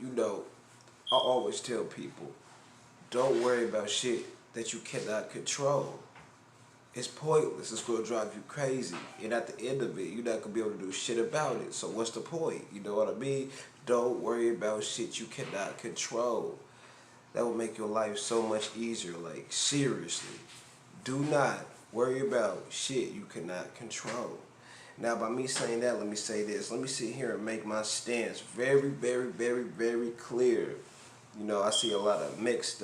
you know, I always tell people, don't worry about shit that you cannot control. It's pointless. It's gonna drive you crazy. And at the end of it, you're not gonna be able to do shit about it. So what's the point? You know what I mean? Don't worry about shit you cannot control. That will make your life so much easier. Like, seriously. Do not worry about shit you cannot control. Now, by me saying that, let me say this. Let me sit here and make my stance very, very, very, very clear. You know, I see a lot of mixed,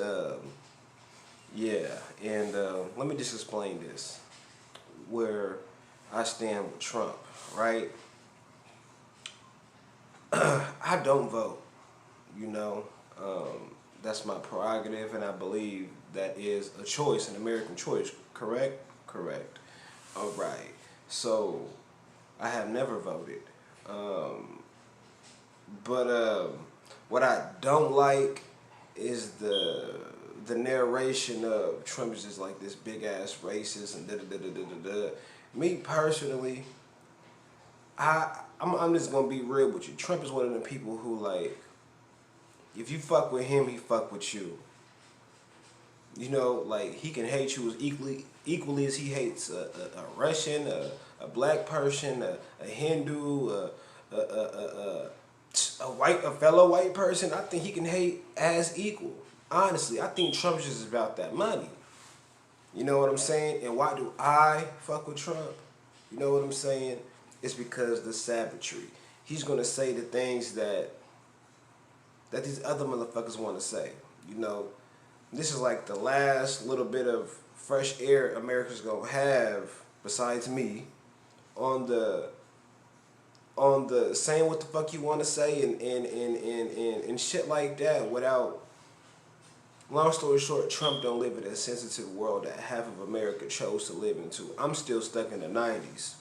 yeah. And let me just explain this. Where I stand with Trump, right? I don't vote, you know. That's my prerogative, and I believe that is a choice, an American choice, correct? Correct. All right. So, I have never voted. But what I don't like is the narration of Trump is just like this big ass racist and da da da da da da. Me personally, I'm just gonna be real with you. Trump is one of the people who, like, if you fuck with him, he fuck with you. You know, like, he can hate you as equally as he hates a Russian, a black person, a Hindu, a fellow white person. I think he can hate as equal. Honestly, I think Trump's just about that money. You know what I'm saying? And why do I fuck with Trump? You know what I'm saying? It's because the savagery. He's gonna say the things that these other motherfuckers want to say. You know, this is like the last little bit of fresh air America's gonna have, besides me, on the saying what the fuck you want to say and shit like that without. Long story short, Trump don't live in a sensitive world that half of America chose to live into. I'm still stuck in the 90s.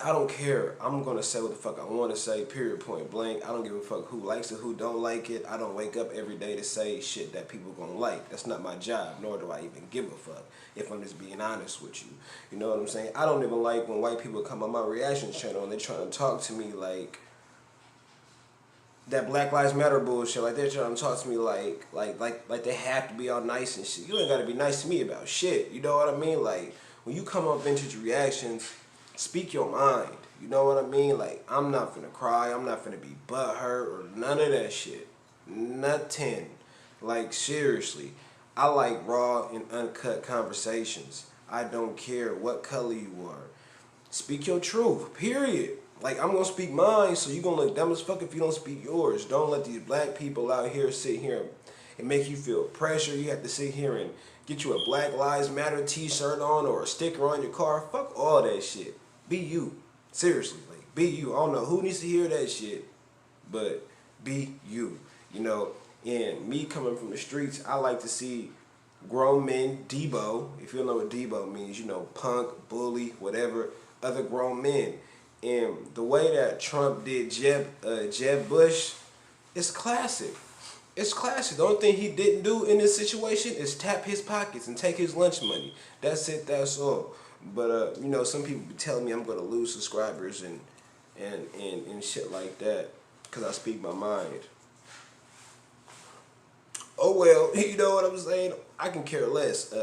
I don't care. I'm going to say what the fuck I want to say, period, point blank. I don't give a fuck who likes it, who don't like it. I don't wake up every day to say shit that people going to like. That's not my job, nor do I even give a fuck, if I'm just being honest with you. You know what I'm saying? I don't even like when white people come on my reaction channel and they're trying to talk to me like that Black Lives Matter bullshit. Like, they're trying to talk to me like they have to be all nice and shit. You ain't got to be nice to me about shit. You know what I mean? Like, when you come on vintage reactions, speak your mind. You know what I mean? Like, I'm not finna cry. I'm not finna be butthurt or none of that shit. Nothing. Like, seriously. I like raw and uncut conversations. I don't care what color you are. Speak your truth, period. Like, I'm gonna speak mine, so you gonna look dumb as fuck if you don't speak yours. Don't let these black people out here sit here and make you feel pressure. You have to sit here and get you a Black Lives Matter t-shirt on or a sticker on your car. Fuck all that shit. Be you. Seriously, like, be you. I don't know who needs to hear that shit, but be you. You know, and me coming from the streets, I like to see grown men, Debo, if you don't know what Debo means, you know, punk, bully, whatever, other grown men. And the way that Trump did Jeb Bush, it's classic. It's classic. The only thing he didn't do in this situation is tap his pockets and take his lunch money. That's it, that's all. But, you know, some people be telling me I'm going to lose subscribers and shit like that because I speak my mind. Oh, well, you know what I'm saying? I can care less.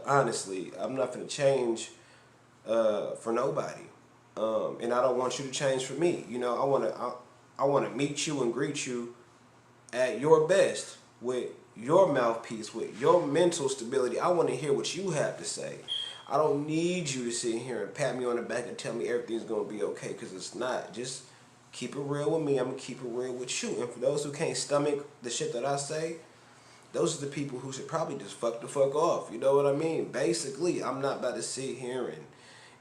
Honestly, I'm not going to change for nobody. And I don't want you to change for me. You know, I want to meet you and greet you at your best with your mouthpiece, with your mental stability. I want to hear what you have to say. I don't need you to sit here and pat me on the back and tell me everything's going to be okay, because it's not. Just keep it real with me. I'm going to keep it real with you. And for those who can't stomach the shit that I say, those are the people who should probably just fuck the fuck off. You know what I mean? Basically, I'm not about to sit here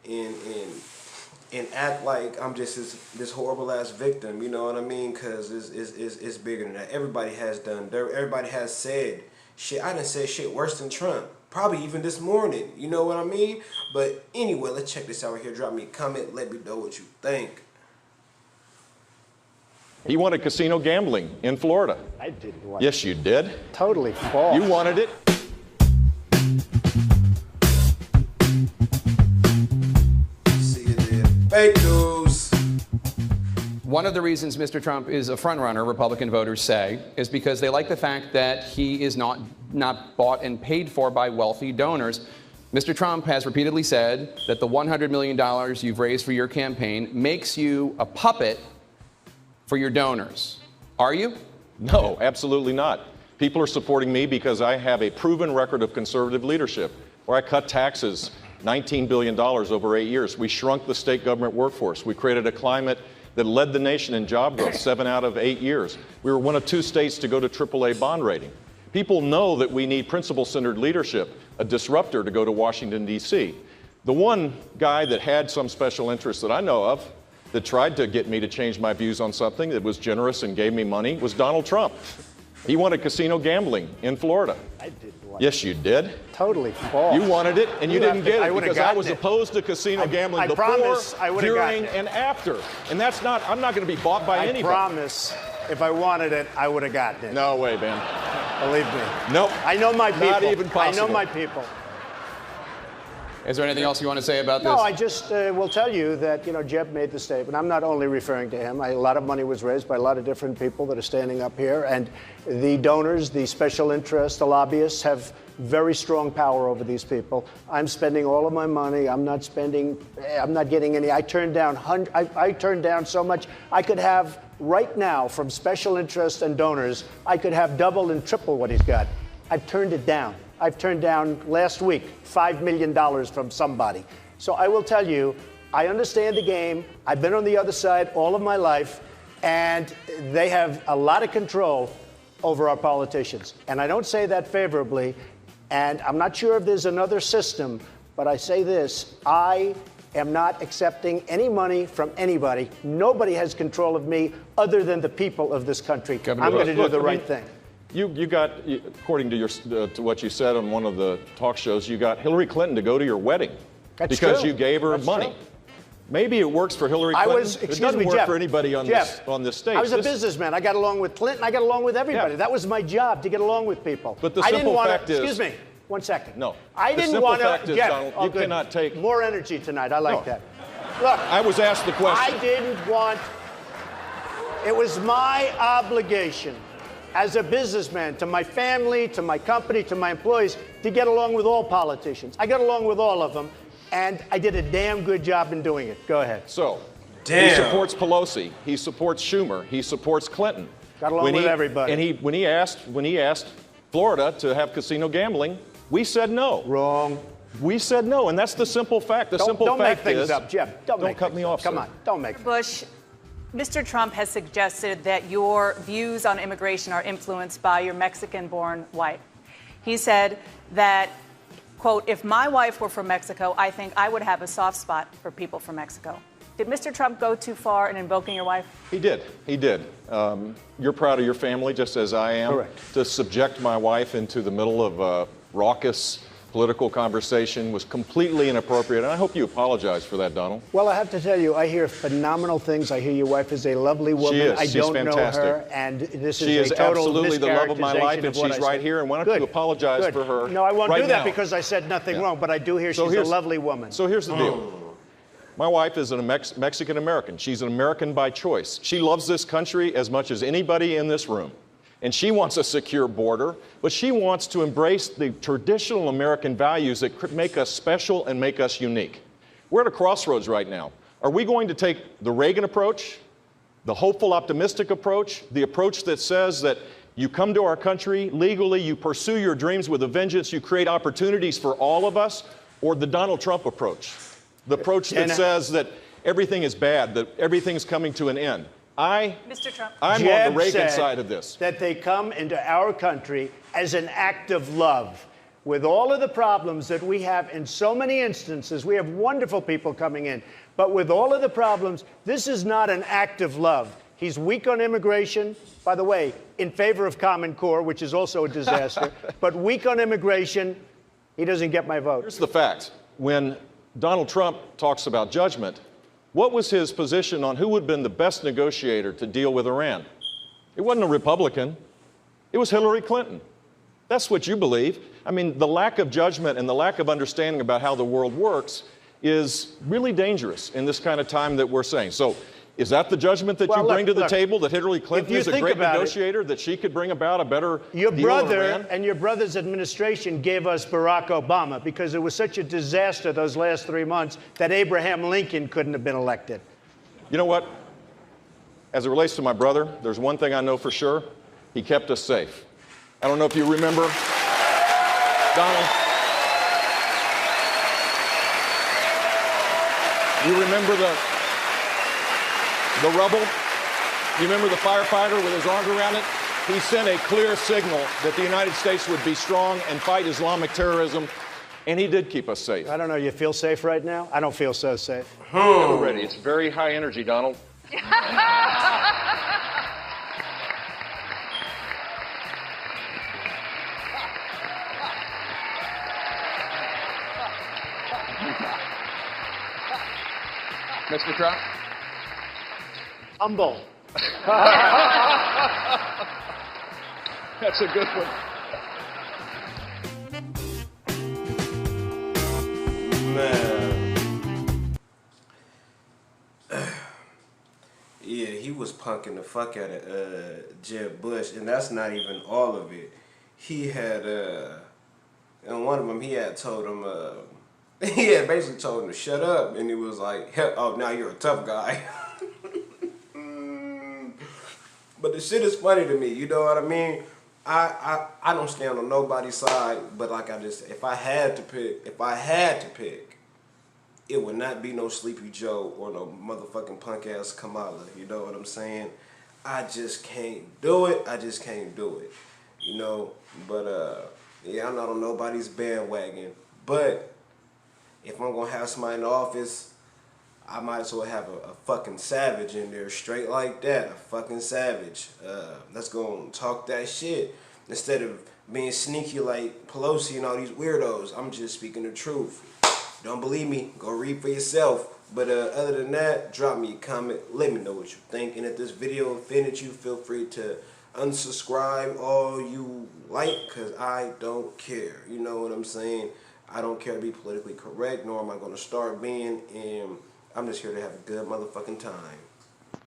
and act like I'm just this horrible ass victim. You know what I mean? Because it's bigger than that. Everybody has said shit. I done said shit worse than Trump. Probably even this morning. You know what I mean? But anyway, let's check this out right here. Drop me a comment. Let me know what you think. He wanted casino gambling in Florida. I didn't want Yes, you did. Totally false. You wanted it. See you there. Fake news. One of the reasons Mr. Trump is a frontrunner, Republican voters say, is because they like the fact that he is not bought and paid for by wealthy donors. Mr. Trump has repeatedly said that the $100 million you've raised for your campaign makes you a puppet for your donors. Are you? No, absolutely not. People are supporting me because I have a proven record of conservative leadership, where I cut taxes $19 billion over 8 years. We shrunk the state government workforce. We created a climate that led the nation in job growth 7 out of 8 years. We were one of 2 states to go to AAA bond rating. People know that we need principle-centered leadership, a disruptor to go to Washington, D.C. The one guy that had some special interest that I know of that tried to get me to change my views on something that was generous and gave me money was Donald Trump. He wanted casino gambling in Florida. I did want Yes, you did. Totally false. You wanted it, and you didn't get it because I was it. opposed to casino gambling I before, promise I would've during, gotten it. and after. And that's not, I'm not going to be bought by anybody. I promise, if I wanted it, I would have gotten it. No way, man. Believe me. Nope. I know my people. Not even possible. I know my people. Is there anything else you want to say about this? No, I just will tell you that, Jeb made the statement. I'm not only referring to him. A lot of money was raised by a lot of different people that are standing up here. And the donors, the special interests, the lobbyists have very strong power over these people. I'm spending all of my money. I'm not getting any. I turned down so much. I could have right now from special interests and donors, I could have double and triple what he's got. I've turned it down. I've turned down last week $5 million from somebody. So I will tell you, I understand the game. I've been on the other side all of my life, and they have a lot of control over our politicians. And I don't say that favorably, and I'm not sure if there's another system, but I say this, I am not accepting any money from anybody. Nobody has control of me other than the people of this country. I'm going to do the right thing. You got, according to to what you said on one of the talk shows, you got Hillary Clinton to go to your wedding. That's because true. you gave her money. True. Maybe it works for Hillary Clinton. It doesn't work Jeff, for anybody on this stage. I was a businessman. I got along with Clinton. I got along with everybody. Yeah. That was my job, to get along with people. But the I didn't simple want fact is, excuse me, 1 second. No. I The didn't simple want to. fact is, Jeff, Donald, you good. cannot take more energy tonight. I like No. that. Look, I was asked the question. I didn't want. It was my obligation as a businessman to my family, to my company, to my employees, to get along with all politicians. I got along with all of them, and I did a damn good job in doing it. Go ahead. So, Damn. he supports Pelosi. He supports Schumer. He supports Clinton. Got along with everybody. And when he asked Florida to have casino gambling, we said no. Wrong. We said no, and that's the simple fact. The simple don't fact make things is, up, Jeff. Don't cut me off. Come sir. on, don't make. Bush, Mr. Trump has suggested that your views on immigration are influenced by your Mexican-born wife. He said that, quote, if my wife were from Mexico, I think I would have a soft spot for people from Mexico. Did Mr. Trump go too far in invoking your wife? He did. He did. You're proud of your family, just as I am. Correct. To subject my wife into the middle of a raucous political conversation was completely inappropriate, and I hope you apologize for that, Donald. Well, I have to tell you, I hear phenomenal things. I hear your wife is a lovely woman. She is. I She's don't fantastic. know her, and this She is is a total absolutely the love of my life, and mischaracterization of what she's I right said. here, and why don't Good. you apologize Good. for her? No, I won't right do that now. because I said nothing Yeah. wrong, but I do hear she's a lovely woman. So here's the deal. My wife is a Mexican American. She's an American by choice. She loves this country as much as anybody in this room. And she wants a secure border, but she wants to embrace the traditional American values that make us special and make us unique. We're at a crossroads right now. Are we going to take the Reagan approach, the hopeful, optimistic approach, the approach that says that you come to our country legally, you pursue your dreams with a vengeance, you create opportunities for all of us, or the Donald Trump approach? The approach that says that everything is bad, that everything's coming to an end. Mr. Trump. I'm Jeb on the Reagan said side of this. that they come into our country as an act of love. With all of the problems that we have in so many instances, we have wonderful people coming in. But with all of the problems, this is not an act of love. He's weak on immigration, by the way, in favor of Common Core, which is also a disaster. But weak on immigration, he doesn't get my vote. Here's the fact. When Donald Trump talks about judgment, what was his position on who would have been the best negotiator to deal with Iran? It wasn't a Republican. It was Hillary Clinton. That's what you believe. I mean, the lack of judgment and the lack of understanding about how the world works is really dangerous in this kind of time that we're saying. So Is that the judgment that Well, you bring look, to the table, that Hillary Clinton you is a think great about it, negotiator, that she could bring about a better Your deal in brother Iran? and your brother's administration gave us Barack Obama because it was such a disaster those last 3 months that Abraham Lincoln couldn't have been elected. You know what? As it relates to my brother, there's one thing I know for sure. He kept us safe. I don't know if you remember, Donald. You remember the rubble? You remember the firefighter with his arms around it? He sent a clear signal that the United States would be strong and fight Islamic terrorism, and he did keep us safe. I don't know, you feel safe right now? I don't feel so safe. Already, it's very high energy, Donald. Mr. Trump? Humble. That's a good one. Man. Yeah, he was punking the fuck out of Jeb Bush, and that's not even all of it. He had, and one of them, he had told him, he had basically told him to shut up, and he was like, oh, now you're a tough guy. But the shit is funny to me, you know what I mean? I don't stand on nobody's side, but like I just, if I had to pick, it would not be no Sleepy Joe or no motherfucking punk ass Kamala, you know what I'm saying? I just can't do it, you know? But yeah, I'm not on nobody's bandwagon, but if I'm gonna have somebody in the office, I might as well have a fucking savage in there, straight like that, a fucking savage. Let's go and talk that shit instead of being sneaky like Pelosi and all these weirdos. I'm just speaking the truth. Don't believe me? Go read for yourself. But other than that, drop me a comment. Let me know what you think. And if this video offended you, feel free to unsubscribe all you like, because I don't care. You know what I'm saying? I don't care to be politically correct, nor am I going to start being. And I'm just here to have a good motherfucking time.